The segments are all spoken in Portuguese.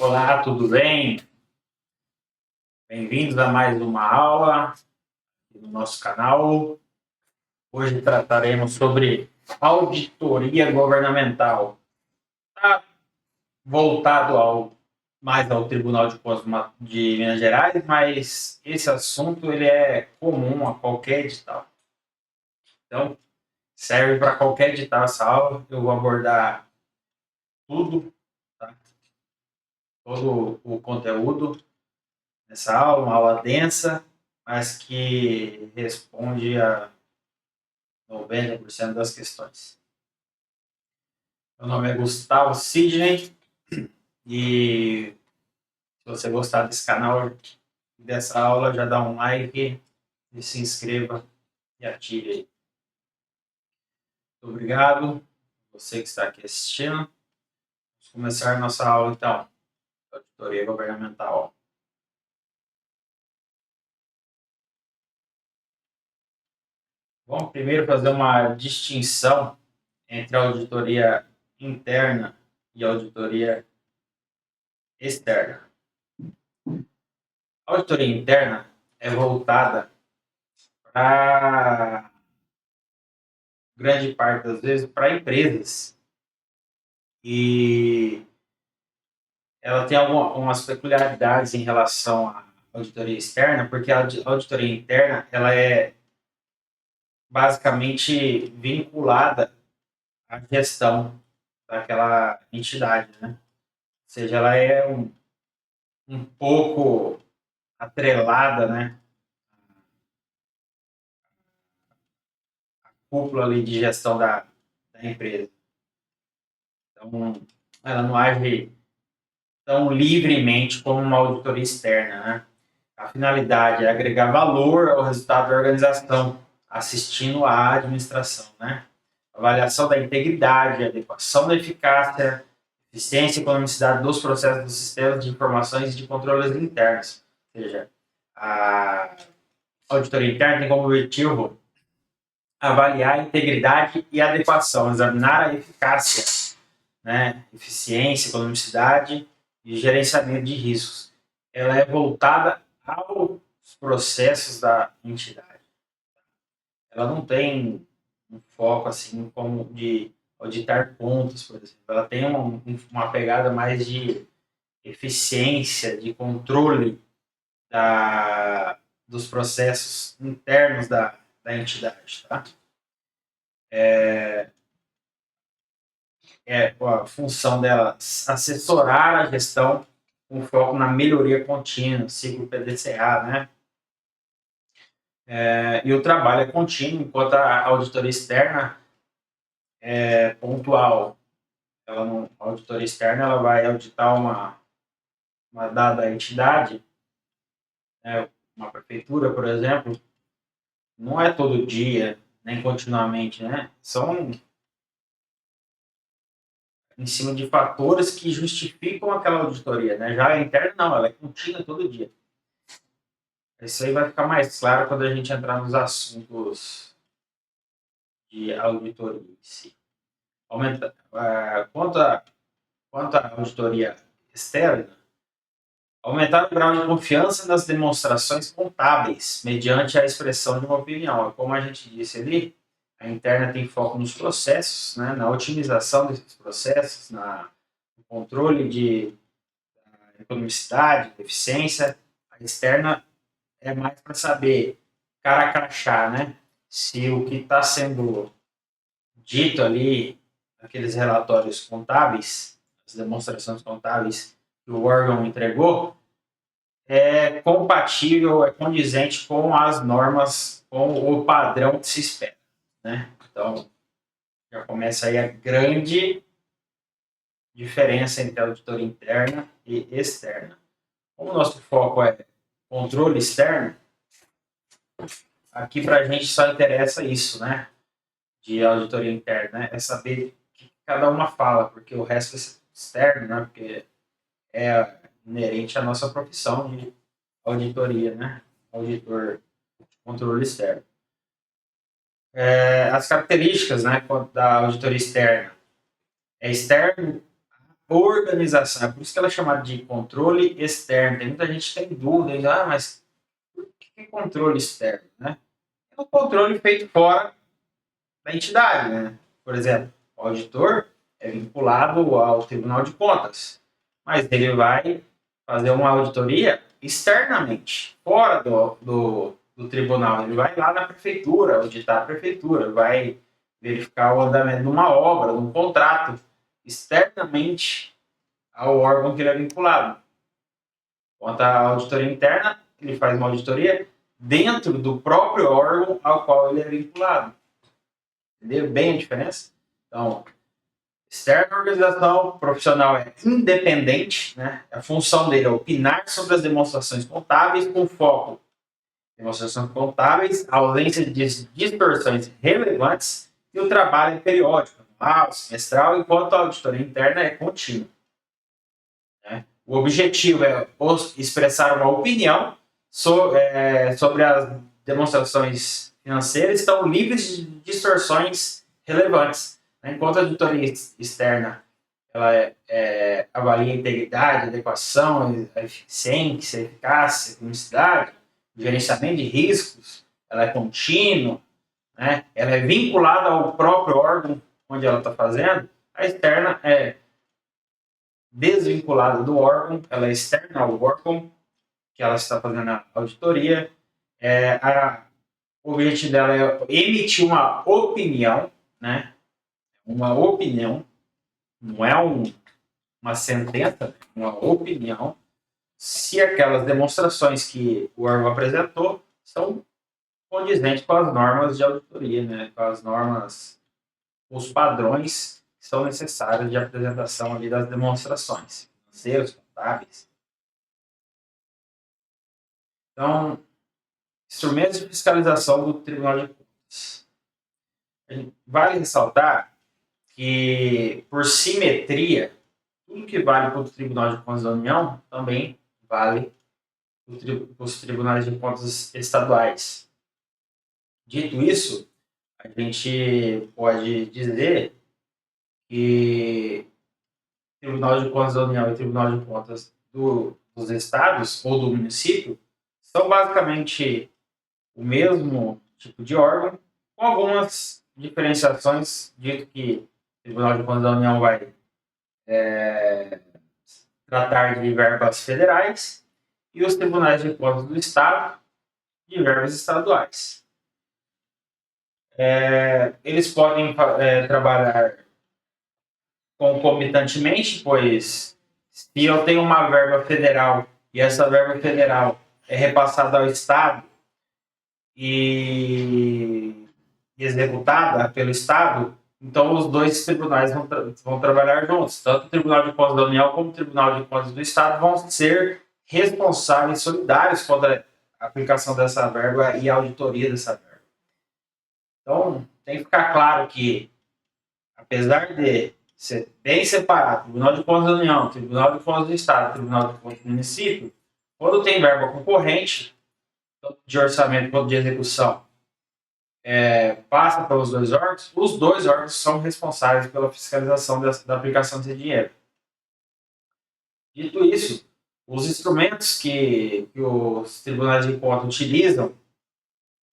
Olá, tudo bem? Bem-vindos a mais uma aula aqui no nosso canal. Hoje trataremos sobre auditoria governamental. Está voltado mais ao Tribunal de Contas de Minas Gerais, mas esse assunto ele é comum a qualquer edital. Então, serve para qualquer edital essa aula. Eu vou abordar tudo, tá? Todo o conteúdo nessa aula, uma aula densa, mas que responde a 90% das questões. Meu nome é Gustavo Sidney e se você gostar desse canal e dessa aula, já dá um like e se inscreva e ative aí. Muito obrigado, você que está aqui assistindo. Vamos começar nossa aula então, auditoria governamental. Vamos primeiro fazer uma distinção entre a auditoria interna e a auditoria externa. A auditoria interna é voltada para grande parte das vezes para empresas e ela tem algumas peculiaridades em relação à auditoria externa, porque a auditoria interna ela é basicamente vinculada à gestão daquela entidade, né? Ou seja, ela é um pouco atrelada, né? A cúpula ali de gestão da empresa. Então, ela não age tão livremente como uma auditoria externa, né? A finalidade é agregar valor ao resultado da organização, assistindo à administração, né? Avaliação da integridade, adequação da eficácia, eficiência e economicidade dos processos dos sistemas de informações e de controles internos. Ou seja, a auditoria interna tem como objetivo avaliar a integridade e adequação, examinar a eficácia, né? Eficiência, economicidade e gerenciamento de riscos. Ela é voltada aos processos da entidade. Ela não tem um foco assim como de auditar contas, por exemplo. Ela tem uma pegada mais de eficiência, de controle dos processos internos da entidade. Tá? A função dela assessorar a gestão com foco na melhoria contínua, ciclo PDCA, né? E o trabalho é contínuo, enquanto a auditoria externa é pontual. A auditoria externa ela vai auditar uma dada entidade, né, uma prefeitura, por exemplo, não é todo dia, nem continuamente, né? São em cima de fatores que justificam aquela auditoria, né? Já a interna não, ela é contínua todo dia. Isso aí vai ficar mais claro quando a gente entrar nos assuntos de auditoria em si. Quanto à auditoria externa, aumentar o grau de confiança nas demonstrações contábeis, mediante a expressão de uma opinião. Como a gente disse ali, a interna tem foco nos processos, né, na otimização desses processos, no controle de economicidade, de eficiência. A externa é mais para saber, cara a crachá, né, se o que está sendo dito ali, naqueles relatórios contábeis, as demonstrações contábeis que o órgão entregou, é compatível, é condizente com as normas, com o padrão que se espera, né? Então, já começa aí a grande diferença entre a auditoria interna e externa. Como o nosso foco é controle externo, aqui para a gente só interessa isso, né? De auditoria interna, né? É saber o que cada uma fala, porque o resto é externo, né? Porque é inerente à nossa profissão de auditoria, né? Auditor de controle externo. As características, né, da auditoria externa. É externo organização. É por isso que ela é chamada de controle externo. Tem muita gente que tem dúvida, mas por que é controle externo, né? É um controle feito fora da entidade, né? Por exemplo, o auditor é vinculado ao Tribunal de Contas, mas ele vai fazer uma auditoria externamente, fora do tribunal. Ele vai lá na prefeitura, auditar a prefeitura, vai verificar o andamento de uma obra, de um contrato, externamente ao órgão que ele é vinculado. Quanto à auditoria interna, ele faz uma auditoria dentro do próprio órgão ao qual ele é vinculado. Entendeu bem a diferença? Então, externa organização profissional é independente, né? A função dele é opinar sobre as demonstrações contábeis com foco em demonstrações contábeis, a ausência de distorções relevantes e o trabalho é periódico, anual, semestral, enquanto a auditoria interna é contínua. Né? O objetivo é expressar uma opinião sobre as demonstrações financeiras estão livres de distorções relevantes. Né? Enquanto a auditoria externa ela avalia a integridade, a adequação, a eficiência, a eficácia, a unicidade, o gerenciamento de riscos, ela é contínua, né? Ela é vinculada ao próprio órgão onde ela está fazendo. A externa é desvinculada do órgão, ela é externa ao órgão que ela está fazendo a auditoria. O objetivo dela é emitir uma opinião, né? Uma opinião, não é uma sentença, uma opinião, se aquelas demonstrações que o órgão apresentou são condizentes com as normas de auditoria, né? Com as normas, os padrões que são necessários de apresentação ali das demonstrações financeiras, contábeis. Então, instrumentos de fiscalização do Tribunal de Contas. Vale ressaltar que, por simetria, tudo que vale para o Tribunal de Contas da União também vale para os tribunais de contas estaduais. Dito isso, a gente pode dizer que o Tribunal de Contas da União e o Tribunal de Contas dos estados ou do município são basicamente o mesmo tipo de órgão, com algumas diferenciações, dito que o Tribunal de Contas da União vai tratar de verbas federais e os tribunais de contas do Estado de verbas estaduais. Eles podem trabalhar concomitantemente, pois se eu tenho uma verba federal e essa verba federal é repassada ao Estado e executada pelo Estado, então os dois tribunais vão trabalhar juntos. Tanto o Tribunal de Contas da União como o Tribunal de Contas do Estado vão ser responsáveis solidários contra a aplicação dessa verba e a auditoria dessa verba. Então, tem que ficar claro que, apesar de ser bem separado, Tribunal de Contas da União, Tribunal de Contas do Estado, Tribunal de Contas do Município, quando tem verba concorrente, tanto de orçamento quanto de execução, passa pelos dois órgãos, os dois órgãos são responsáveis pela fiscalização da aplicação desse dinheiro. Dito isso, os instrumentos que os tribunais de contas utilizam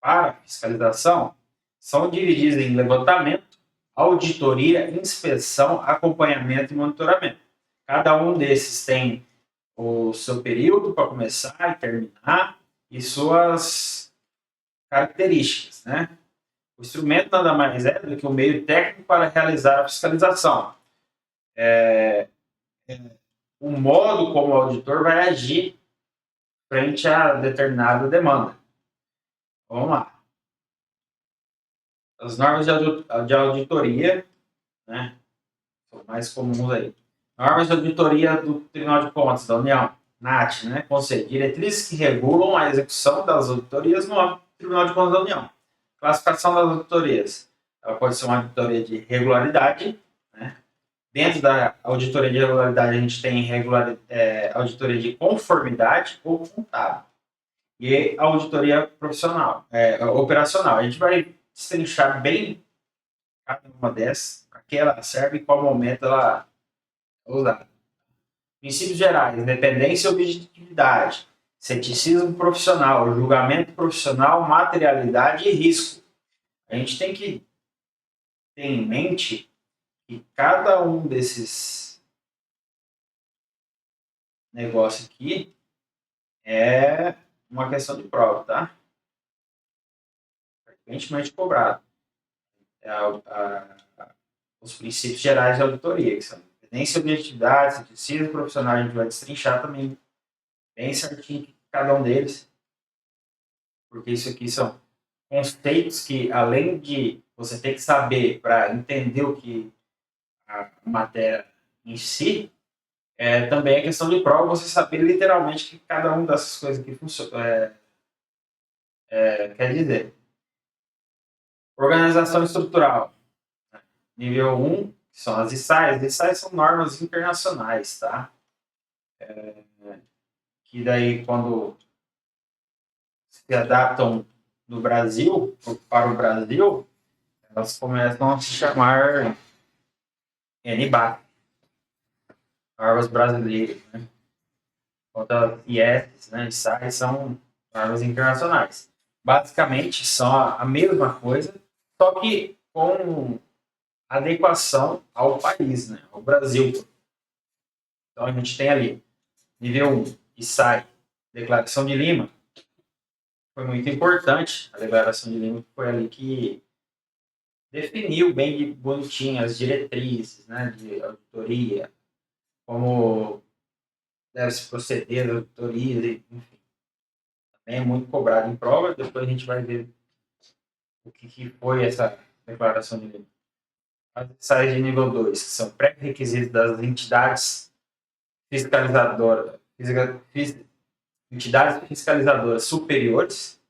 para fiscalização são divididos em levantamento, auditoria, inspeção, acompanhamento e monitoramento. Cada um desses tem o seu período para começar e terminar e suas características, né? O instrumento nada mais é do que um meio técnico para realizar a fiscalização. O modo como o auditor vai agir frente a determinada demanda. Vamos lá. As normas de auditoria, né, são mais comuns aí. Normas de auditoria do Tribunal de Contas da União, NAT, né, Conselho, diretrizes que regulam a execução das auditorias no âmbito do Tribunal de Contas da União. Classificação das auditorias. Ela pode ser uma auditoria de regularidade, né? Dentro da auditoria de regularidade, a gente tem auditoria de conformidade ou contábil. E a auditoria profissional, operacional. A gente vai destrinchar bem cada uma dessas, para que ela serve e qual momento ela é usada. Princípios gerais, independência e objetividade, ceticismo profissional, julgamento profissional, materialidade e risco. A gente tem que ter em mente que cada um desses negócios aqui é uma questão de prova, tá? Frequentemente cobrado. Os princípios gerais de auditoria, que são independência, objetividade, ceticismo profissional. A gente vai destrinchar também bem certinho cada um deles, porque isso aqui são conceitos que, além de você ter que saber para entender o que a matéria em si, também é questão de prova você saber literalmente que cada uma dessas coisas aqui quer dizer. Organização estrutural. Nível 1, que são as ISAIs. As ISAIs são normas internacionais, tá? Que daí, quando se adaptam no Brasil, para o Brasil, elas começam a se chamar NBAC, normas brasileiras, né? Enquanto as IES, né, ISAIs são normas internacionais. Basicamente, são a mesma coisa, só que com adequação ao país, né, ao Brasil. Então, a gente tem ali, nível 1, ISAI, Declaração de Lima. Foi muito importante a Declaração de Lima, que foi ali que definiu bem bonitinho as diretrizes, né, de auditoria, como deve se proceder a auditoria, enfim. Também é muito cobrado em prova, depois a gente vai ver o que foi essa Declaração de Lima. As ISAIs de nível 2, que são pré-requisitos das entidades fiscalizadoras, entidades fiscalizadoras superiores.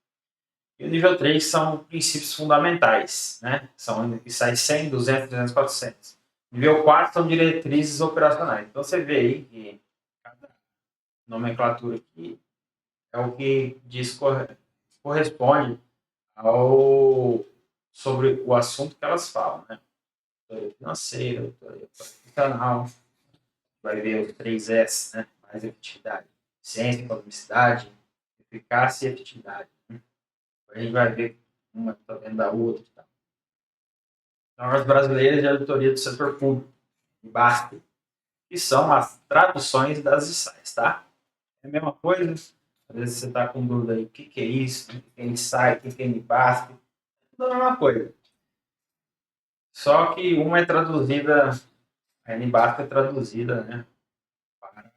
E o nível 3 são princípios fundamentais, né? São ISAIs 100, 200, 300, 400. Nível 4 são diretrizes operacionais. Então você vê aí que cada nomenclatura aqui é o que diz corresponde sobre o assunto que elas falam, né? Auditoria financeira, auditoria profissional, vai ver os 3S, né? Mais efetividade, eficiência, economicidade, eficácia e efetividade. A gente vai ver uma está dentro da outra. Tá? Normas brasileiras de auditoria do setor público, BASP, que são as traduções das ISAIs, tá? É a mesma coisa, às vezes você está com dúvida aí, o que é isso, o que é ISAI, o que é BASP, tudo a mesma coisa. Só que uma é traduzida, a NBASP é traduzida, né, para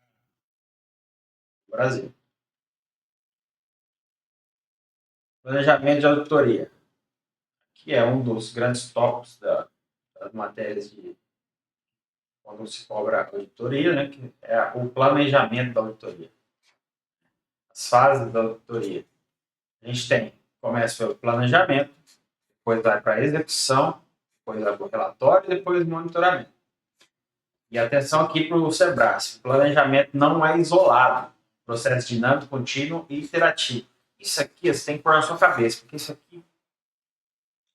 o Brasil. Planejamento de auditoria, que é um dos grandes tópicos das matérias de quando se cobra a auditoria, né, que é o planejamento da auditoria. As fases da auditoria. A gente começa pelo planejamento, depois vai para a execução, depois vai para o relatório e depois o monitoramento. E atenção aqui para o SEBRAS, o planejamento não é isolado, processo dinâmico, contínuo e iterativo. Isso aqui você tem que pôr na sua cabeça, porque isso aqui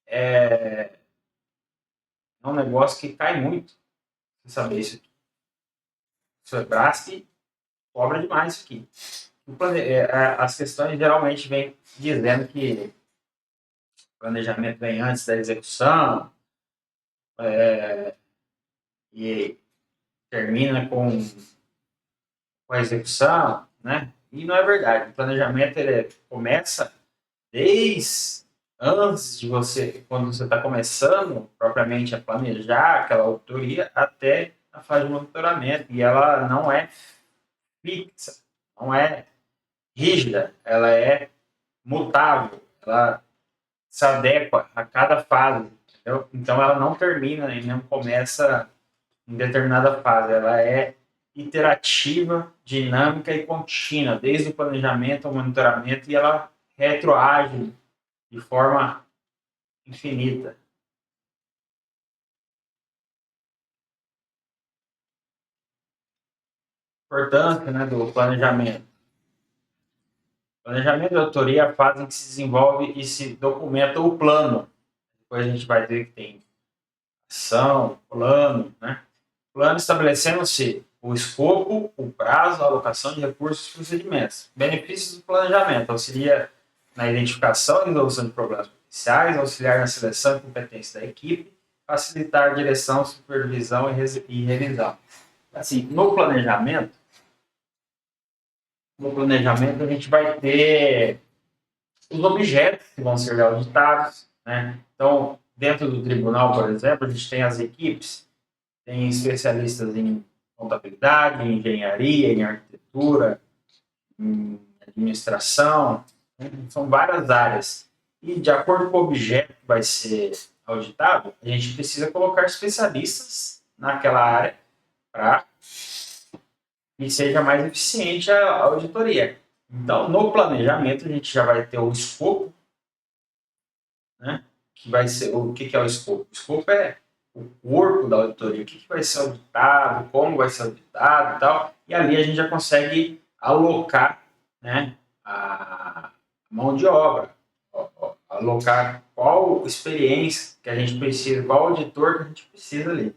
é um negócio que cai muito, você saber isso aqui. O SEBRAS cobra demais isso aqui. As questões geralmente vêm dizendo que o planejamento vem antes da execução e termina com a execução, né? E não é verdade. O planejamento ele começa desde antes de você, quando você está começando propriamente a planejar aquela auditoria, até a fase de monitoramento. E ela não é fixa, não é rígida, ela é mutável, ela se adequa a cada fase. Entendeu? Então ela não termina e não começa em determinada fase, ela é iterativa, dinâmica e contínua, desde o planejamento ao monitoramento, e ela retroage de forma infinita. Importância, né, do planejamento. Planejamento de auditoria é a fase em que se desenvolve e se documenta o plano. Depois a gente vai ver que tem ação, plano, né? Plano estabelecendo-se o escopo, o prazo, a alocação de recursos e procedimentos. Benefícios do planejamento: auxilia na identificação e resolução de problemas potenciais, auxiliar na seleção e competência da equipe, facilitar a direção, supervisão e revisão. Assim, no planejamento a gente vai ter os objetos que vão ser auditados, né? Então, dentro do tribunal, por exemplo, a gente tem as equipes, tem especialistas em contabilidade, em engenharia, em arquitetura, em administração, né? São várias áreas. E de acordo com o objeto que vai ser auditado, a gente precisa colocar especialistas naquela área para que seja mais eficiente a auditoria. Então, no planejamento, a gente já vai ter o escopo, né? Que vai ser o que é o escopo? O escopo é o corpo da auditoria, o que vai ser auditado, como vai ser auditado e tal. E ali a gente já consegue alocar, né, a mão de obra, alocar qual experiência que a gente precisa, qual auditor que a gente precisa ali.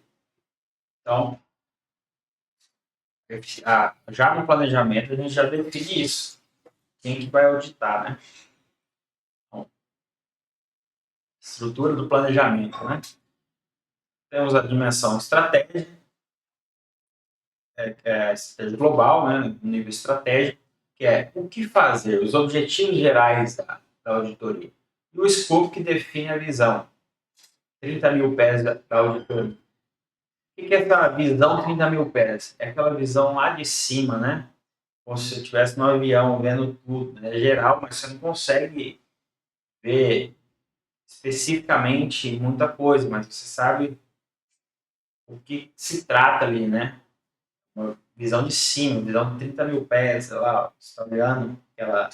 Então, já no planejamento a gente já define isso. Quem que vai auditar, né? Então, estrutura do planejamento, né? Temos a dimensão estratégica, a estratégia global, né, no nível estratégico, que é o que fazer, os objetivos gerais da auditoria. E o escopo que define a visão, 30 mil pés da auditoria. O que é essa visão 30 mil pés? É aquela visão lá de cima, né? Como se você estivesse no avião vendo tudo, né? É geral, mas você não consegue ver especificamente muita coisa, mas você sabe o que se trata ali, né? Uma visão de cima, visão de 30 mil pés, sei lá, você tá olhando aquela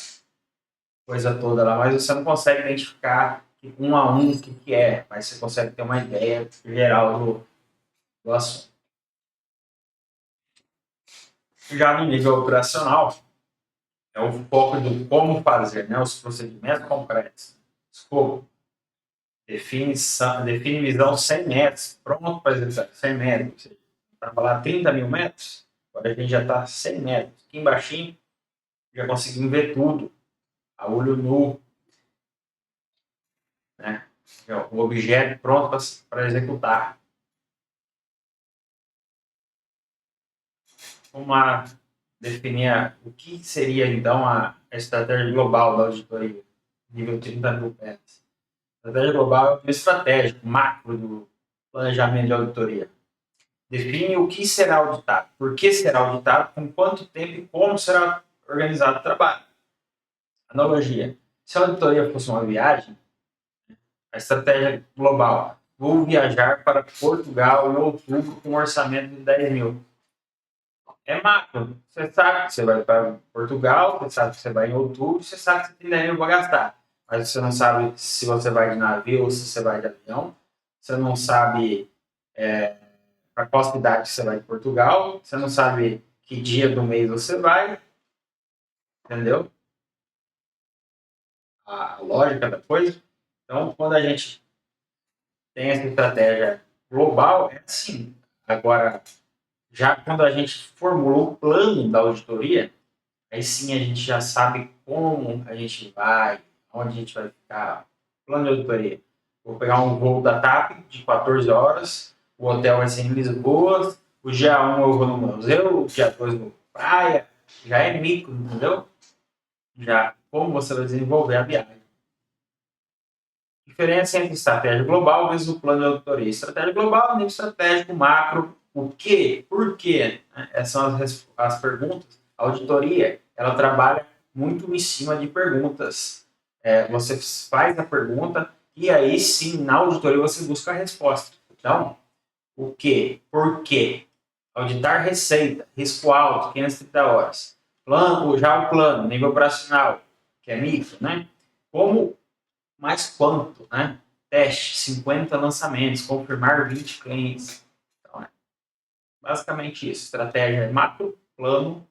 coisa toda lá, mas você não consegue identificar um a um o que é, mas você consegue ter uma ideia geral do assunto. Já no nível operacional, é o foco do como fazer, né, os procedimentos concretos. Escopo, define visão 100 metros, pronto para executar 100 metros. Para falar 30 mil metros, agora a gente já está 100 metros. Aqui embaixo já conseguimos ver tudo, a olho nu, né? O objeto pronto para executar. Vamos definir o que seria então a estratégia global da auditoria, nível 30 mil pés. A estratégia global é uma estratégia macro do planejamento de auditoria. Define o que será auditado, por que será auditado, com quanto tempo e como será organizado o trabalho. Analogia: se a auditoria fosse uma viagem, a estratégia global: vou viajar para Portugal em outubro com um orçamento de 10 mil. É macro. Você sabe que você vai para Portugal, você sabe que você vai em outubro, você sabe que você tem 10 mil para gastar. Mas você não sabe se você vai de navio ou se você vai de avião. Você não sabe para qual cidade você vai de Portugal. Você não sabe que dia do mês você vai. Entendeu? A lógica da coisa. Então, quando a gente tem essa estratégia global, é assim. Agora, já quando a gente formulou o plano da auditoria, aí sim a gente já sabe como a gente vai, onde a gente vai ficar. Plano de auditoria. Vou pegar um voo da TAP de 14 horas, o hotel vai ser em Lisboa, o dia 1 eu vou no museu, o dia 2 eu vou pra praia. Já é micro, entendeu? Já como você vai desenvolver a viagem. Diferença entre estratégia global versus o plano de auditoria. Estratégia global, nível estratégico, macro. O quê? Por quê? Essas são as perguntas. A auditoria, ela trabalha muito em cima de perguntas. Você faz a pergunta e aí sim, na auditoria, você busca a resposta. Então, o quê? Por quê? Auditar receita, risco alto, 530 horas. Já o plano, nível operacional, que é micro, né? Como mais quanto, né? Teste, 50 lançamentos, confirmar 20 clientes. Então, basicamente isso. Estratégia macro, plano,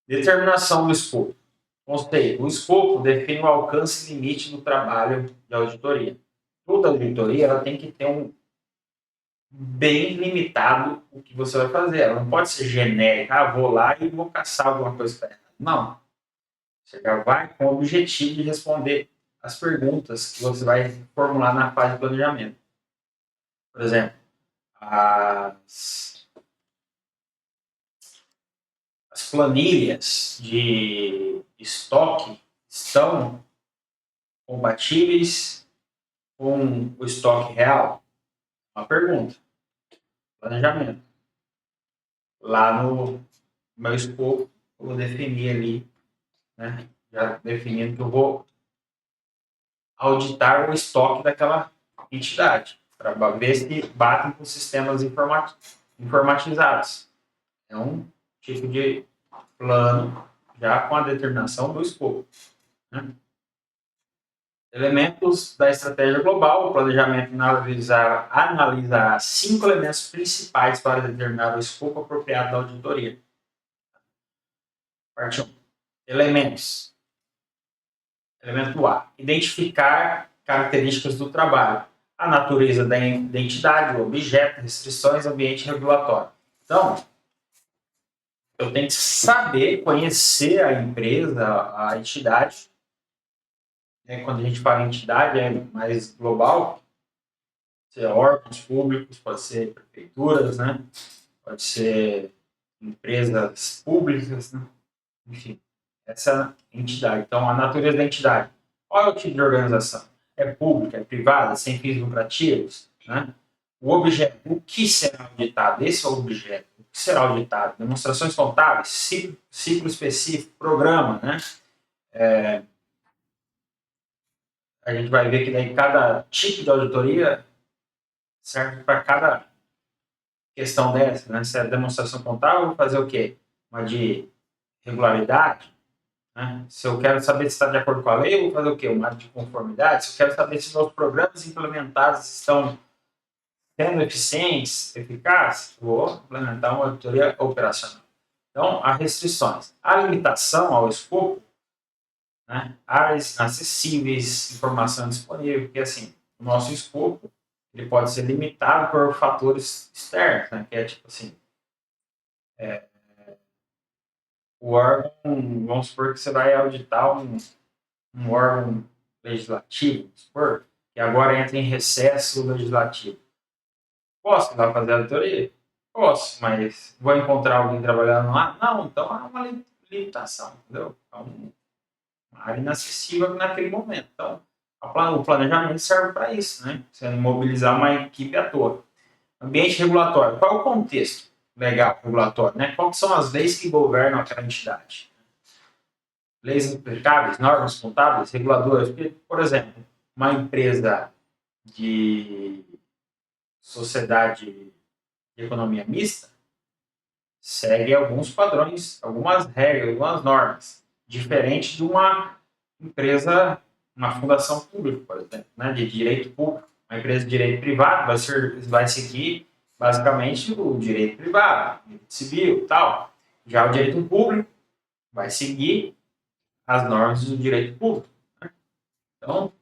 determinação do escopo. Conceito. O escopo define o alcance e limite do trabalho de auditoria. Toda auditoria ela tem que ter bem limitado o que você vai fazer. Ela não pode ser genérica, vou lá e vou caçar alguma coisa para ela. Não. Você já vai com o objetivo de responder as perguntas que você vai formular na fase de planejamento. Por exemplo, as planilhas de estoque estão compatíveis com o estoque real? Uma pergunta. Planejamento. Lá no meu escopo, eu vou definir ali, né? Já definindo que eu vou auditar o estoque daquela entidade, para ver se batem com sistemas informatizados. É um tipo de plano já com a determinação do escopo. Né? Elementos da estratégia global. O planejamento analisa 5 elementos principais para determinar o escopo apropriado da auditoria. Parte 1. Elementos. Elemento A. Identificar características do trabalho. A natureza da identidade, o objeto, restrições, ambiente regulatório. Então, eu tenho que saber, conhecer a empresa, a entidade. Quando a gente fala em entidade, é mais global. Pode ser órgãos públicos, pode ser prefeituras, né? Pode ser empresas públicas, né? Enfim, essa entidade. Então, a natureza da entidade. Qual é o tipo de organização? É pública, é privada, sem fins lucrativos? Né? O objeto, o que será auditado? Esse é o objeto. O que será auditado? Demonstrações contábeis, ciclo específico, programa, né? A gente vai ver que daí cada tipo de auditoria serve para cada questão dessa, né? Se é demonstração contábil, vou fazer o quê? Uma de regularidade, né? Se eu quero saber se está de acordo com a lei, eu vou fazer o quê? Uma de conformidade. Se eu quero saber se meus programas implementados estão sendo eficientes, eficazes, vou implementar uma auditoria operacional. Então, há restrições. Há limitação ao escopo, né? Áreas inacessíveis, informação disponível, porque assim, o nosso escopo ele pode ser limitado por fatores externos, né? Que é tipo assim, o órgão, vamos supor que você vai auditar um órgão legislativo, vamos supor, que agora entra em recesso legislativo. Posso ir lá fazer a auditoria? Posso, mas vou encontrar alguém trabalhando lá? Não, então há uma limitação, entendeu? É uma área inacessível naquele momento. Então, o planejamento serve para isso, né? Você mobilizar uma equipe à toa. Ambiente regulatório. Qual é o contexto legal regulatório? Né? Quais são as leis que governam aquela entidade? Leis aplicáveis, normas contábeis, reguladoras. Por exemplo, uma empresa de sociedade de economia mista segue alguns padrões, algumas regras, algumas normas, diferente de uma empresa, uma fundação pública, por exemplo, né, de direito público. Uma empresa de direito privado vai seguir basicamente o direito privado, direito civil e tal. Já o direito público vai seguir as normas do direito público. Né? Então,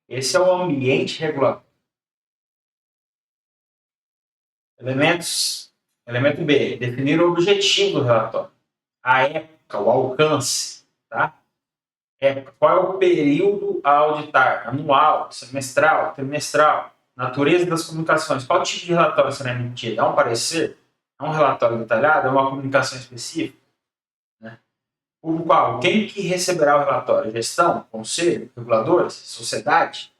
esse é o ambiente regulatório. Elemento B, definir o objetivo do relatório. A época, o alcance, tá? Época, qual é o período a auditar? Anual, semestral, trimestral, natureza das comunicações. Qual tipo de relatório será emitido? É um parecer? É um relatório detalhado? É uma comunicação específica? Né? Público-alvo, quem que receberá o relatório? Gestão, conselho, reguladores, sociedade?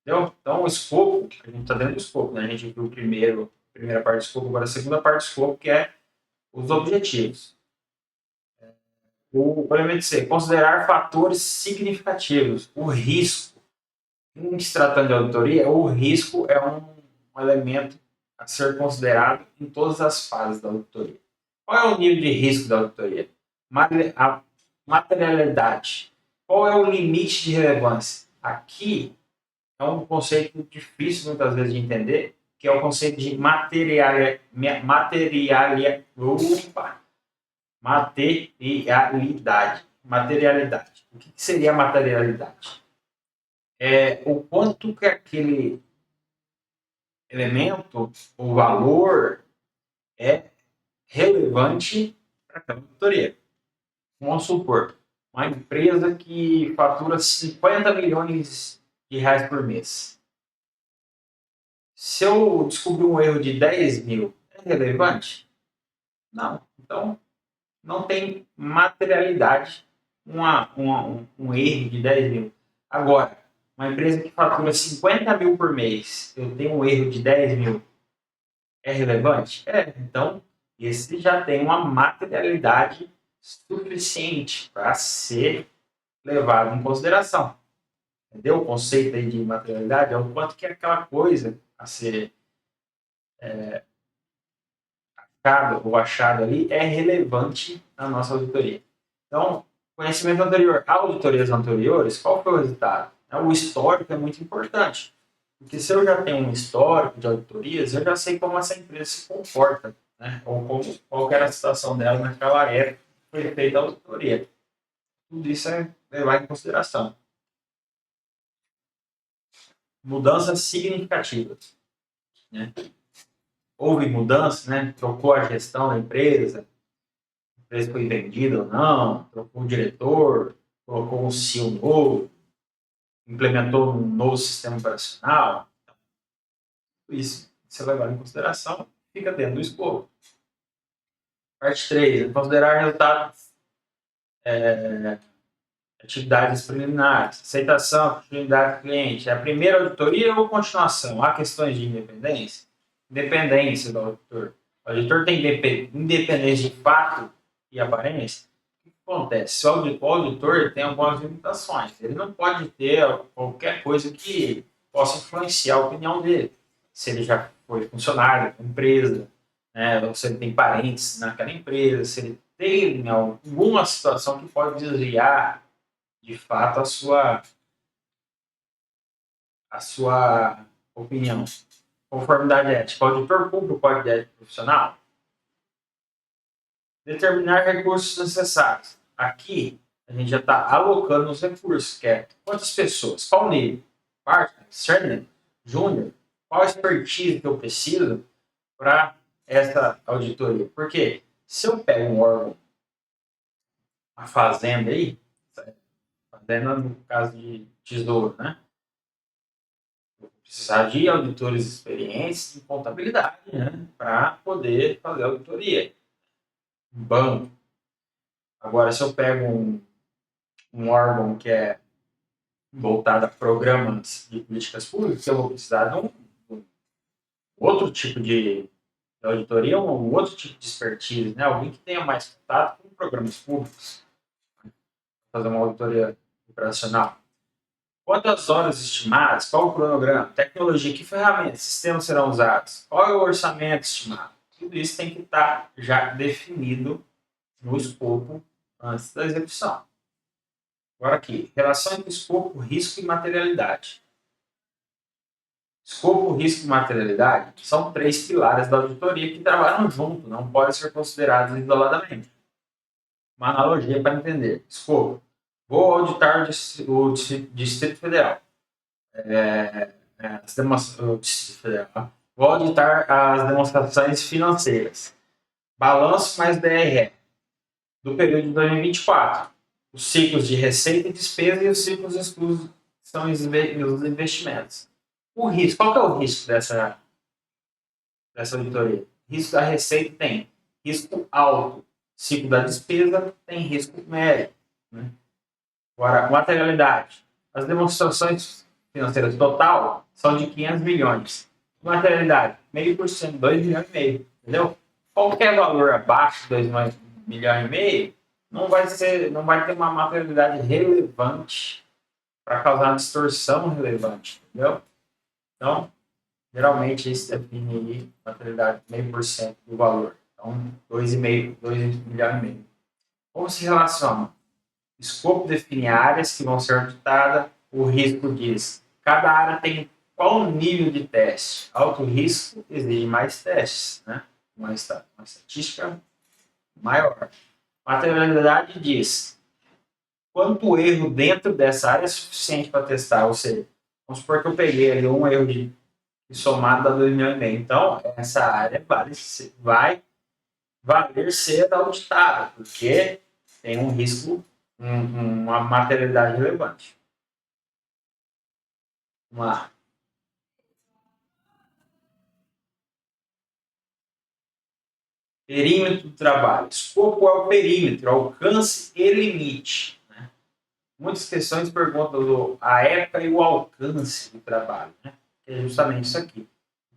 Entendeu? Então, o escopo, a gente está dentro do escopo, né? A gente viu a primeira parte do escopo, agora a segunda parte do escopo, que é os objetivos. O elemento C, considerar fatores significativos. O risco. Em se tratando de auditoria, o risco é um elemento a ser considerado em todas as fases da auditoria. Qual é o nível de risco da auditoria? A materialidade. Qual é o limite de relevância? Aqui é um conceito difícil muitas vezes de entender, que é o conceito de materialidade. Materialidade. O que seria materialidade? É o quanto que aquele elemento, o valor é relevante para aquela auditoria. Vamos supor, uma empresa que fatura 50 milhões de reais por mês. Se eu descobrir um erro de 10 mil, é relevante? Não. Então, não tem materialidade um erro de 10 mil. Agora, uma empresa que fatura 50 mil por mês, eu tenho um erro de 10 mil, é relevante? É. Então, esse já tem uma materialidade suficiente para ser levado em consideração. Entendeu? O conceito aí de materialidade é o quanto que aquela coisa a ser achado ali é relevante na nossa auditoria. Então, conhecimento anterior, auditorias anteriores, qual foi o resultado? O histórico é muito importante, porque se eu já tenho um histórico de auditorias, eu já sei como essa empresa se comporta, né? Ou qual era a situação dela naquela época que foi feita a auditoria. Tudo isso é levar em consideração. Mudanças significativas, né? Houve mudança, né? Trocou a gestão da empresa, a empresa foi vendida ou não, trocou o diretor, colocou um CEO novo, implementou um novo sistema operacional. Isso, se levar em consideração, fica dentro do escopo. Parte 3, considerar resultados, atividades preliminares, aceitação, continuidade do cliente. É a primeira auditoria ou continuação? Há questões de independência? Independência do auditor. O auditor tem independência de fato e aparência? O que acontece? O auditor tem algumas limitações. Ele não pode ter qualquer coisa que possa influenciar a opinião dele. Se ele já foi funcionário da empresa, né, ou se ele tem parentes naquela empresa, se ele tem alguma situação que pode desviar de fato a sua opinião. Conformidade ética. O auditor cumpre o código de ética profissional? Determinar recursos necessários. Aqui, a gente já está alocando os recursos, que é quantas pessoas, qual nível, partner, sênior, júnior, qual expertise que eu preciso para essa auditoria. Porque se eu pego um órgão, a fazenda aí, fazenda no caso de tesouro, né? Precisar de auditores experientes em contabilidade, né, para poder fazer a auditoria. Um banco. Agora, se eu pego um órgão que é voltado a programas de políticas públicas, eu vou precisar de um outro tipo de auditoria, um outro tipo de expertise, né? Alguém que tenha mais contato com programas públicos, fazer uma auditoria operacional. Quantas horas estimadas? Qual o cronograma? Tecnologia, que ferramentas, sistemas serão usados? Qual é o orçamento estimado? Tudo isso tem que estar já definido no escopo antes da execução. Agora aqui, relação entre escopo, risco e materialidade. Escopo, risco e materialidade são 3 pilares da auditoria que trabalham junto, não podem ser considerados isoladamente. Uma analogia para entender. Escopo. Vou auditar o Distrito Federal. Vou auditar as demonstrações financeiras. Balanço mais DRE do período de 2024. Os ciclos de receita e despesa e os ciclos exclusos são os investimentos. O risco, qual que é o risco dessa auditoria? Risco da receita tem risco alto. Ciclo da despesa tem risco médio. Né? Agora, materialidade. As demonstrações financeiras total são de 500 milhões. Materialidade, 0,5%, 2,5 milhões. Entendeu? Qualquer valor abaixo de 2,5 milhões não vai ter uma materialidade relevante para causar uma distorção relevante. Entendeu? Então, geralmente isso define materialidade 0,5% do valor. Então, 2,5 milhões. Como se relaciona? Escopo define áreas que vão ser auditadas. O risco diz cada área tem qual nível de teste. Alto risco exige mais testes, né? Uma estatística maior. Materialidade diz quanto erro dentro dessa área é suficiente para testar. Ou seja, vamos supor que eu peguei ali um erro de e somado dá 2,5 milhões. Então, essa área vai valer ser auditada, porque tem um risco, uma materialidade relevante. Vamos lá. Perímetro do trabalho. Escopo é o perímetro, alcance e limite. Né? Muitas questões perguntam a época e o alcance do trabalho. Né? Que é justamente isso aqui.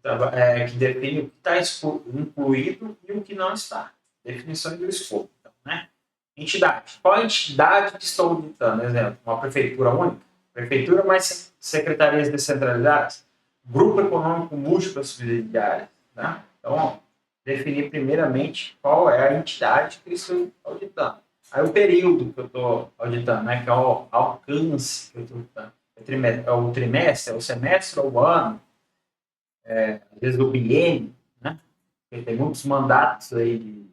Que define o que está incluído e o que não está. Definições do escopo. Então, né? Entidade. Qual a entidade que estou auditando? Exemplo, uma prefeitura única? Prefeitura mais secretarias descentralizadas? Grupo econômico múltiplas subsidiárias? Né? Então, definir primeiramente qual é a entidade que eu estou auditando. Aí o período que eu estou auditando, né? Que é o alcance que eu estou auditando. É o trimestre, é o semestre, é o ano, às vezes o biênio, né? Porque tem muitos mandatos aí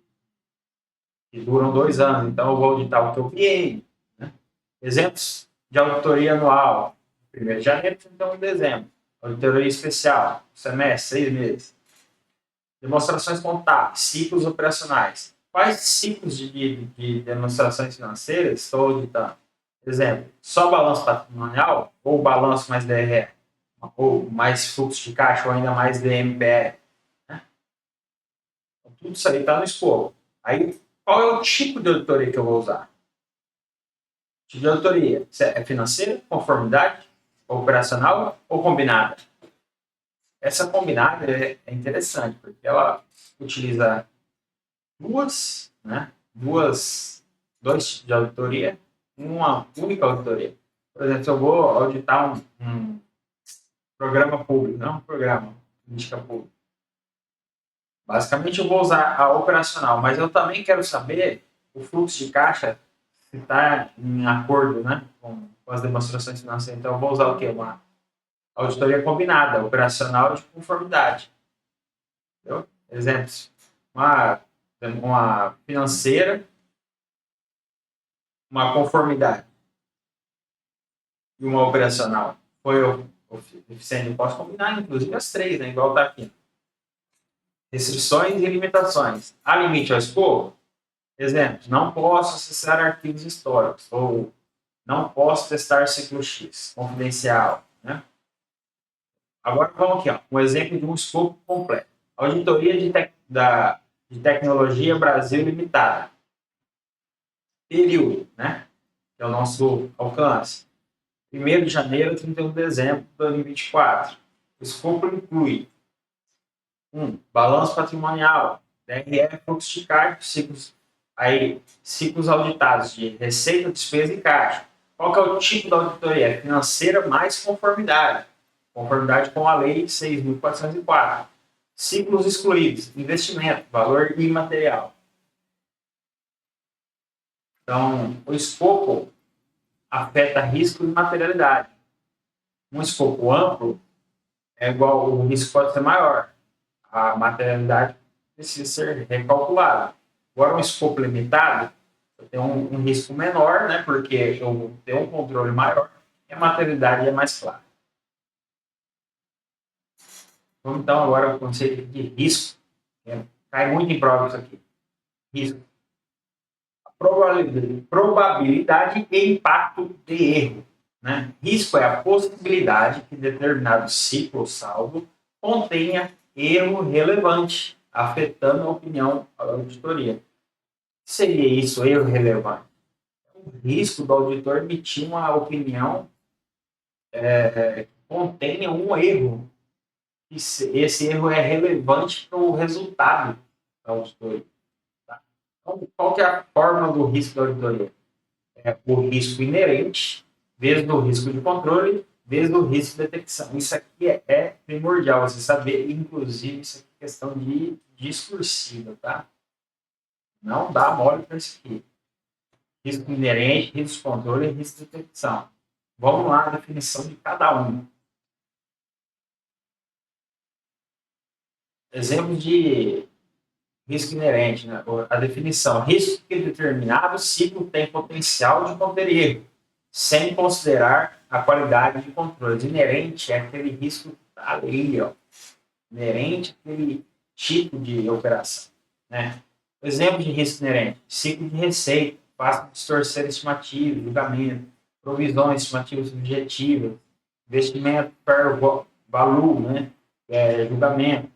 que duram 2 anos, então eu vou auditar o que eu biênio. Né? Exemplos de auditoria anual, 1º de janeiro, 31 de dezembro. Auditoria especial, semestre, 6 meses. Demonstrações contábeis, ciclos operacionais. Quais ciclos de demonstrações financeiras estou auditando? Exemplo, só balanço patrimonial ou balanço mais DRE? Ou mais fluxo de caixa ou ainda mais DMPE? Né? Então, tudo isso aí está no escopo. Aí, qual é o tipo de auditoria que eu vou usar? Tipo de auditoria é financeira, conformidade, operacional ou combinada? Essa combinada é interessante, porque ela utiliza dois tipos de auditoria, uma única auditoria. Por exemplo, se eu vou auditar um programa público, não um programa, política pública. Basicamente, eu vou usar a operacional, mas eu também quero saber o fluxo de caixa se está em acordo, né, com as demonstrações financeiras. Então, eu vou usar o quê? Uma auditoria combinada, operacional de conformidade. Entendeu? Exemplos, uma financeira, uma conformidade e uma operacional. Foi eficiente, eu posso combinar, inclusive as 3, né, igual está aqui. Restrições e limitações. Há limite ao escopo? Exemplo, não posso acessar arquivos históricos, ou não posso testar ciclo X, confidencial. Né? Agora vamos aqui, ó, um exemplo de um escopo completo. Auditoria de Tecnologia Brasil Limitada. Período, né? Que é o nosso alcance. 1º de janeiro a 31 de dezembro de 2024. O escopo inclui balanço patrimonial, DRE, fluxo de caixa, ciclos auditados de receita, despesa e caixa. Qual que é o tipo da auditoria? Financeira mais conformidade. Conformidade com a Lei 6.404. Ciclos excluídos, investimento, valor imaterial. Então, o escopo afeta risco e materialidade. Um escopo amplo é igual, o risco pode ser maior. A materialidade precisa ser recalculada. Agora, um escopo limitado, eu tenho um risco menor, né, porque eu tenho um controle maior e a materialidade é mais clara. Vamos então agora ao conceito de risco. Cai muito em prova isso aqui. Risco. A probabilidade e impacto de erro. Né? Risco é a possibilidade que determinado ciclo ou saldo contenha erro relevante, afetando a opinião da auditoria. O que seria isso, erro relevante? O risco do auditor emitir uma opinião que contenha um erro. Esse erro é relevante para o resultado da auditoria. Tá? Então, qual que é a forma do risco da auditoria? É o risco inerente, vezes o risco de controle, vezes o risco de detecção. Isso aqui é primordial você saber, inclusive, isso aqui é questão de discursiva, tá? Não dá mole para isso aqui. Risco inerente, risco de controle e risco de detecção. Vamos lá, a definição de cada um. Exemplo de risco inerente, né? A definição: risco que determinado ciclo tem potencial de conter erro, sem considerar a qualidade de controle. Inerente é aquele risco que está ali, ó. inerente àquele tipo de operação, né? Exemplo de risco inerente: ciclo de receita, fácil distorcer estimativa, julgamento, provisões estimativas subjetivas, investimento per value, né? Julgamento,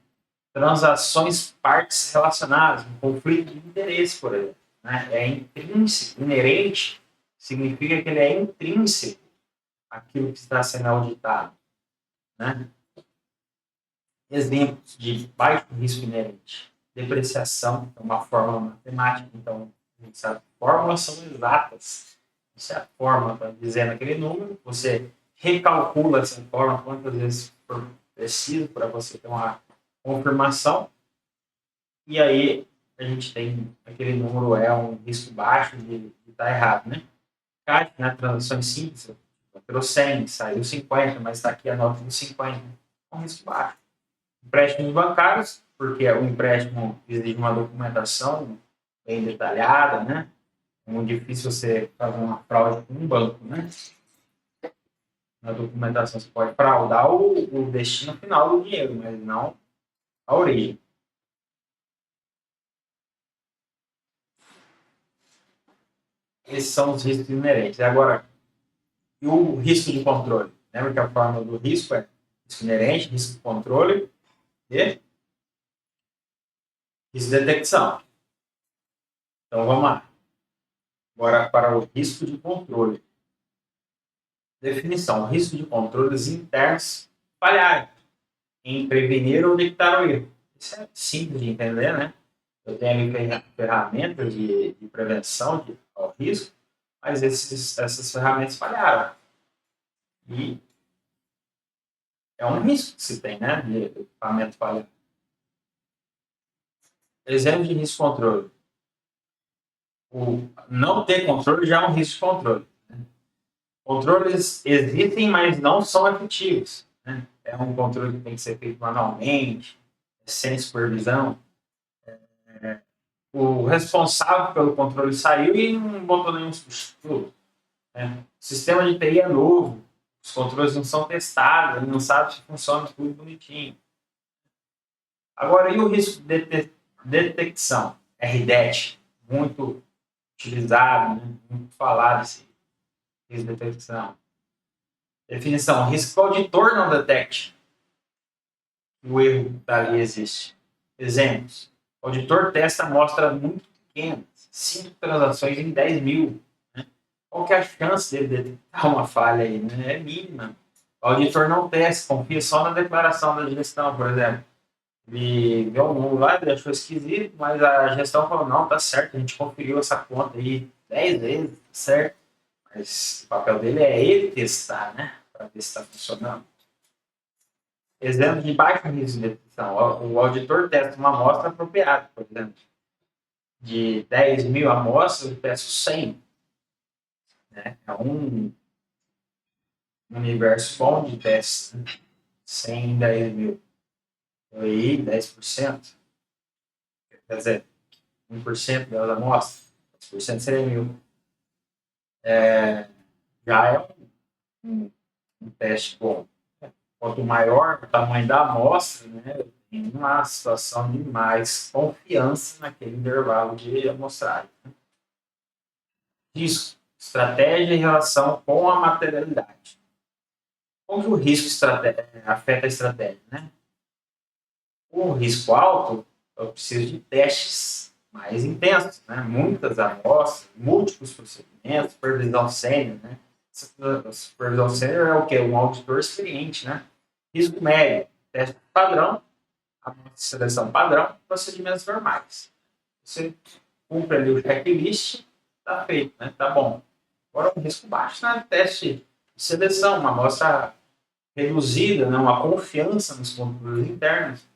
transações partes relacionadas, um conflito de interesse, por exemplo, né? É intrínseco, inerente, significa que ele é intrínseco àquilo que está sendo auditado, né? Exemplos de baixo risco inerente: depreciação, é uma fórmula matemática, então a gente sabe que fórmulas são exatas. Se a fórmula está dizendo aquele número, você recalcula essa fórmula quantas vezes for preciso para você ter uma confirmação, e aí a gente tem aquele número é um risco baixo de estar errado, né? CAD, né? Transações simples, entrou 100, saiu 50, mas está aqui a nota de 50, é um risco baixo. Empréstimos bancários, porque o empréstimo exige uma documentação bem detalhada, né? É muito difícil você fazer uma fraude com um banco, né? Na documentação você pode fraudar o destino final do dinheiro, mas não a origem. Esses são os riscos inerentes. Agora, e o risco de controle? Lembra que a fórmula do risco é risco inerente, risco de controle e risco de detecção. Então, vamos lá. Agora, para o risco de controle. Definição: risco de controles internos falharem em prevenir ou detectar o erro. Isso é simples de entender, né? Eu tenho ali ferramentas de prevenção ao risco, mas essas ferramentas falharam. E é um risco que se tem, né? De equipamento falhar. Exemplo de risco de controle: o não ter controle já é um risco de controle. Controles existem, mas não são efetivos, né? É um controle que tem que ser feito manualmente, sem supervisão. O responsável pelo controle saiu e não botou nenhum substituto, né? O sistema de TI é novo, os controles não são testados, ele não sabe se funciona tudo bonitinho. Agora, e o risco de detecção? RDET, muito utilizado, né? Muito falado esse risco de detecção. Definição: risco que o auditor não detecte o erro dali existe. Exemplos: o auditor testa amostras muito pequenas, 5 transações em 10 mil. Né? Qual que é a chance dele detectar uma falha aí? Né? É mínima. O auditor não testa, confia só na declaração da gestão, por exemplo. Ele viu um número lá, ele achou esquisito, mas a gestão falou: não, tá certo, a gente conferiu essa conta aí 10 vezes, tá certo. Mas o papel dele é ele testar, né? Para ver se está funcionando. Exemplo de baixo risco de detecção: o auditor testa uma amostra apropriada, por exemplo. De 10 mil amostras, eu peço 100. Né? É um universo bom de testes. Né? 100 em 10 mil. Aí, 10%. Quer dizer, 1% das amostras. 10% seria 1000. Já é um teste bom. Quanto maior o tamanho da amostra, né, tem uma situação de mais confiança naquele intervalo de amostragem. Risco: estratégia em relação com a materialidade. Como que o risco afeta a estratégia? Né? O risco alto, eu preciso de testes mais intensos, né? Muitas amostras, múltiplos procedimentos, supervisão sênior. Né? A supervisão sênior é o quê? Um auditor experiente. Né? Risco médio: teste padrão, amostra de seleção padrão, procedimentos normais. Você cumpre ali o checklist, está feito, né? Tá bom. Agora, um risco baixo, né? Teste de seleção, uma amostra reduzida, né? Uma confiança nos controles internos.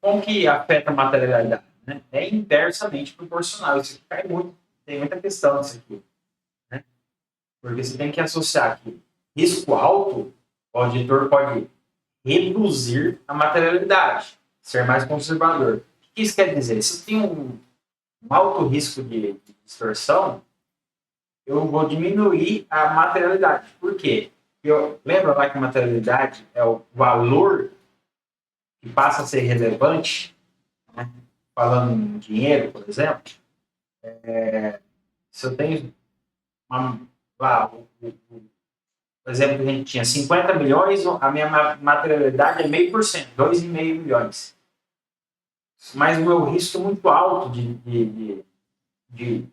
Como que afeta a materialidade? Né? É inversamente proporcional. Isso aqui cai muito. Tem muita questão disso aqui. Né? Porque você tem que associar aqui risco alto, o auditor pode reduzir a materialidade, ser mais conservador. O que isso quer dizer? Se tem um alto risco de distorção, eu vou diminuir a materialidade. Por quê? Lembra lá que materialidade é o valor que passa a ser relevante, né? Falando em dinheiro, por exemplo, se eu tenho lá, por exemplo, a gente tinha 50 milhões, a minha materialidade é 0,5%, 2,5 milhões. Mas o meu risco é muito alto de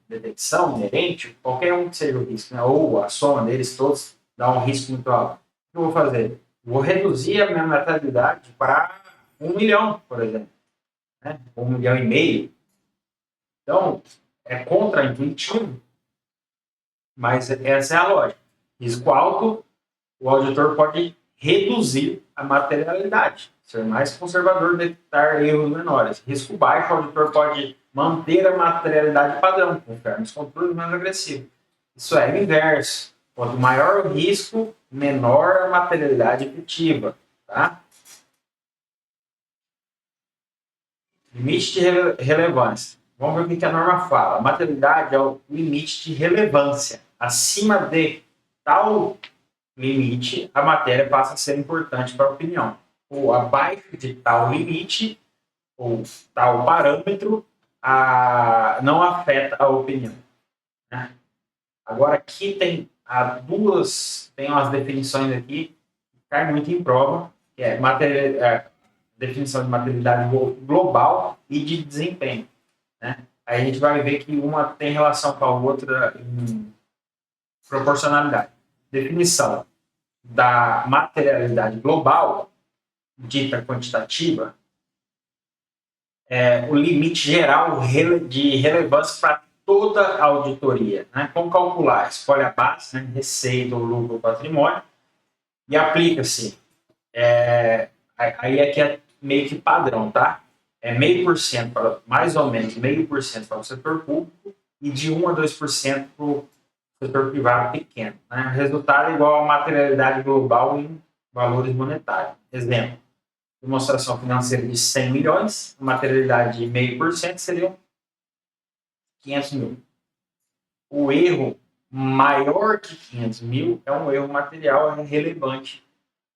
detecção inerente, qualquer um que seja o risco, né? Ou a soma deles todos dá um risco muito alto. O que eu vou fazer? Vou reduzir a minha mortalidade para 1 milhão, por exemplo, né? 1,5 milhão. Então, é contraintuitivo, mas essa é a lógica. Risco alto, o auditor pode reduzir a materialidade, ser mais conservador, detectar erros menores. Risco baixo, o auditor pode manter a materialidade padrão, confiar nos controles mais agressivos. Isso é o inverso. Quanto maior o risco, menor a materialidade efetiva. Tá? Limite de relevância. Vamos ver o que a norma fala. A materialidade é o limite de relevância. Acima de tal limite, a matéria passa a ser importante para a opinião. Ou abaixo de tal limite, ou tal parâmetro, não afeta a opinião. Né? Agora, aqui tem tem umas definições aqui que caem muito em prova, que é definição de materialidade global e de desempenho. Né? Aí a gente vai ver que uma tem relação com a outra em proporcionalidade. Definição da materialidade global, dita quantitativa, é o limite geral de relevância para toda a auditoria. Né? Como calcular? Escolhe a base, né? Receita, ou lucro, ou patrimônio, e aplica-se. Aí aqui é meio que padrão, tá? É 0,5%, mais ou menos 0,5% para o setor público e de 1 a 2% para o setor privado pequeno. Né? O resultado é igual à materialidade global em valores monetários. Exemplo, demonstração financeira de 100 milhões, a materialidade de 0,5% seriam 500 mil. O erro maior que 500 mil é um erro material relevante,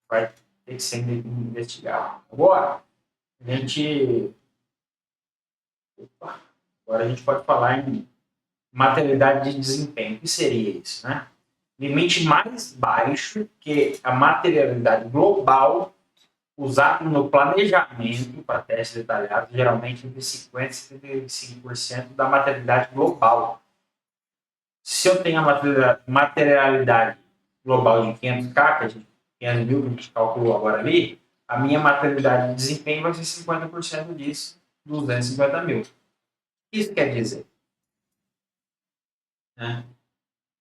vai ter que ser investigado. Agora, agora a gente pode falar em materialidade de desempenho. O que seria isso? Né? Limite mais baixo que a materialidade global usado no planejamento para testes detalhados, geralmente entre 50% e 75% da materialidade global. Se eu tenho a materialidade global de 500K, 500 mil que a gente calculou agora ali, a minha materialidade de desempenho vai ser 50% disso, 250 mil. O que isso quer dizer?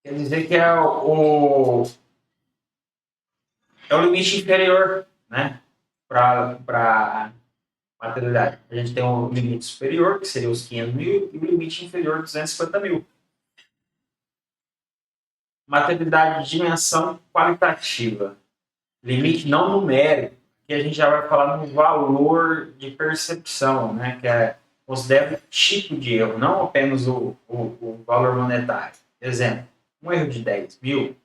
Quer dizer que é o limite inferior, né? Para materialidade. A gente tem um limite superior, que seria os 500 mil, e o limite inferior, 250 mil. Materialidade de dimensão qualitativa. Limite não numérico, que a gente já vai falar no valor de percepção, né? Que considera o tipo de erro, não apenas o valor monetário. Exemplo, um erro de 10 mil,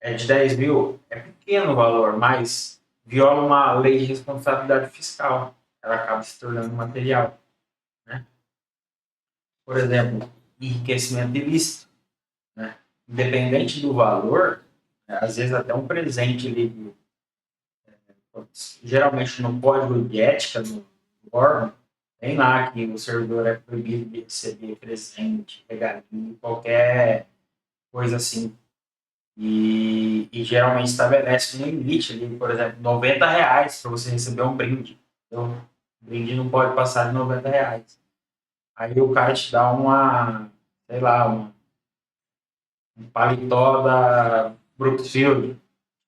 é pequeno o valor, mas viola uma lei de responsabilidade fiscal. Ela acaba se tornando material. Né? Por exemplo, enriquecimento ilícito. Né? Independente do valor, às vezes até um presente ali, geralmente no código de ética do órgão, tem lá que o servidor é proibido de receber presente, regalia, qualquer coisa assim. E geralmente estabelece um limite ali, por exemplo, R$90 para você receber um brinde. Então, o brinde não pode passar de R$90. Aí o cara te dá sei lá, um paletó da Brookfield,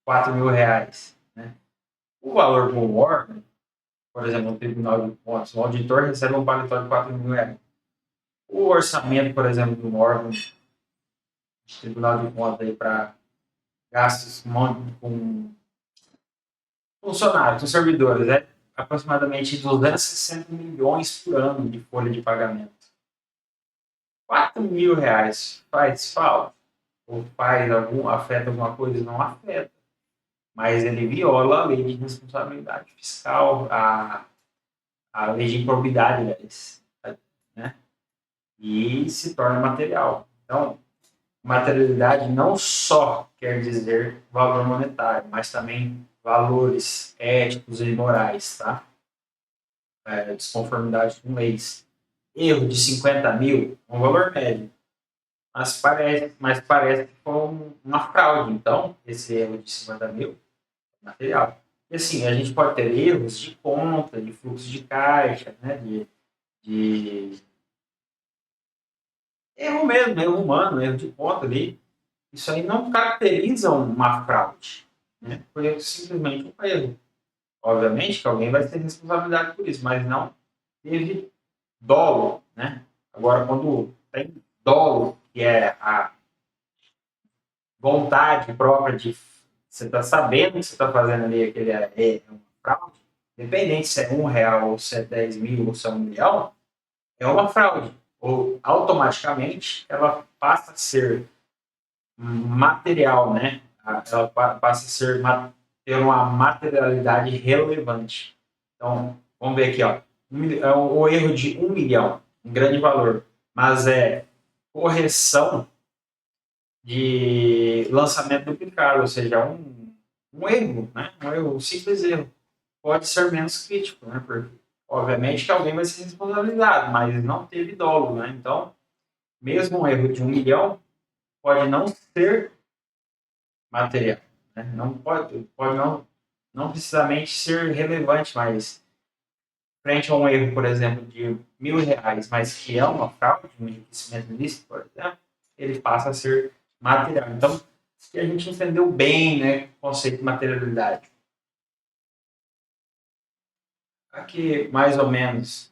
R$4.000. Né? O valor do órgão, por exemplo, no Tribunal de Contas, o auditor recebe um paletó de R$4.000. O orçamento, por exemplo, do órgão de Tribunal de Contas para gastos com funcionários, com servidores, aproximadamente 260 milhões por ano de folha de pagamento. R$4.000 faz falta? ou afeta alguma coisa, não afeta. Mas ele viola a lei de responsabilidade fiscal, a lei de improbidade, né? E se torna material. Então, materialidade não só quer dizer valor monetário, mas também valores éticos e morais, tá? Desconformidade com leis. Erro de 50 mil, um valor médio. Mas parece que foi uma fraude. Então, esse erro de 50 mil é material. E assim, a gente pode ter erros de conta, de fluxo de caixa, né? De erro mesmo, erro humano, erro de conta ali. Isso aí não caracteriza uma fraude, né? Foi simplesmente um erro. Obviamente que alguém vai ter responsabilidade por isso, mas não teve dolo, né? Agora, quando tem dolo, que é a vontade própria de você está sabendo que você está fazendo ali aquele uma fraude, independente se é R$ 1 ou se é 10 mil ou se é 1 milhão, é uma fraude. Ou automaticamente ela passa a ser material, né? Ela passa a ser ter uma materialidade relevante. Então, vamos ver aqui, ó. O erro de 1 milhão, um grande valor, mas é correção de lançamento duplicado, ou seja, um erro, né? Um simples erro. Pode ser menos crítico, né? Porque, obviamente, que alguém vai ser responsabilizado, mas não teve dolo, né? Então, mesmo um erro de 1 milhão pode não ser material, né? Não pode não precisamente ser relevante, mas frente a um erro, por exemplo, de R$ 1.000, mas que é uma fraude, um enriquecimento ilícito, por exemplo, ele passa a ser material. Então, se a gente entendeu bem, né, o conceito de materialidade. Aqui, mais ou menos,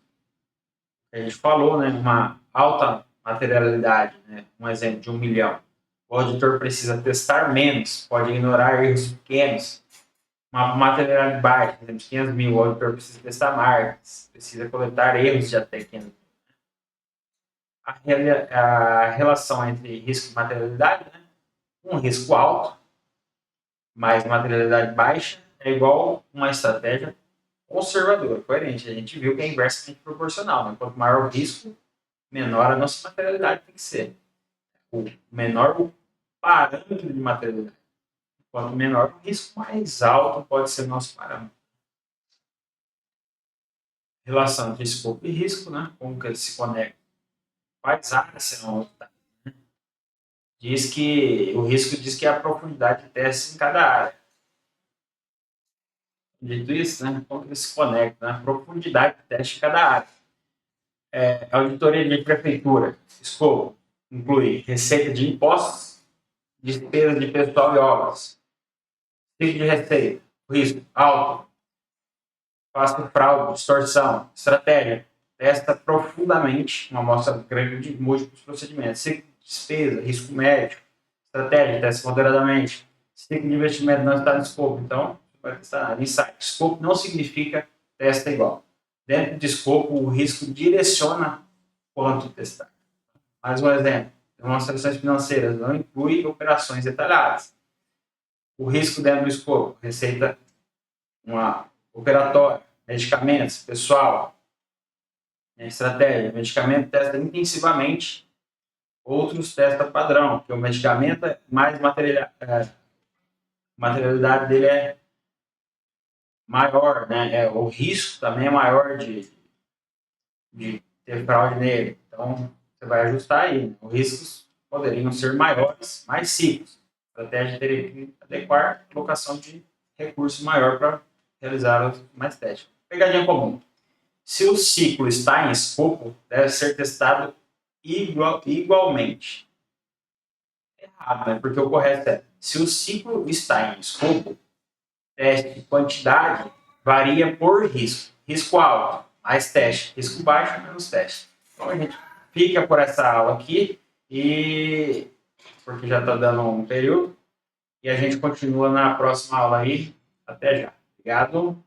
a gente falou, né, uma alta materialidade, né, um exemplo de 1 milhão. O auditor precisa testar menos, pode ignorar erros pequenos. Uma materialidade baixa, por exemplo, de 500 mil, o auditor precisa testar marcas, precisa coletar erros de até 500 mil. A relação entre risco e materialidade, né? Um risco alto mais materialidade baixa é igual uma estratégia conservadora, coerente. A gente viu que é inversamente proporcional. Né? Quanto maior o risco, menor a nossa materialidade tem que ser. O menor o parâmetro de materialidade. Quanto menor o risco, mais alto pode ser o nosso parâmetro. Relação entre escopo e risco, né? Como que eles se conectam? Quais áreas serão auditadas? O risco diz que é a profundidade de teste em cada área. Dito isso, né? Como que eles se conectam? Né? Profundidade de teste em cada área. Auditoria de prefeitura, escopo, inclui receita de impostos, despesas de pessoal e obras. Tipo de receita, risco alto, fácil fraude, distorção, estratégia, testa profundamente uma amostra grande de múltiplos procedimentos. Ciclo de despesa, risco médio, estratégia, testa moderadamente. Ciclo de investimento não está no escopo, então vai testar insight. Escopo não significa testa igual. Dentro de escopo, o risco direciona quanto testar. Mais um exemplo, demonstrações financeiras não inclui operações detalhadas. O risco dentro do escopo, receita uma operatória, medicamentos, pessoal, estratégia, medicamento testa intensivamente, outros testa padrão, porque o medicamento é mais materialidade dele é maior, né? O risco também é maior de ter fraude nele. Então, você vai ajustar aí. Né? Os riscos poderiam ser maiores, mais ciclos. A estratégia teria que adequar a alocação de recursos maior para realizar mais testes. Pegadinha comum. Se o ciclo está em escopo, deve ser testado igualmente. Errado, né? Porque o correto é, se o ciclo está em escopo, teste de quantidade varia por risco. Risco alto, mais teste. Risco baixo, menos teste. Então, a gente fica por essa aula aqui, porque já está dando um período, e a gente continua na próxima aula aí. Até já. Obrigado.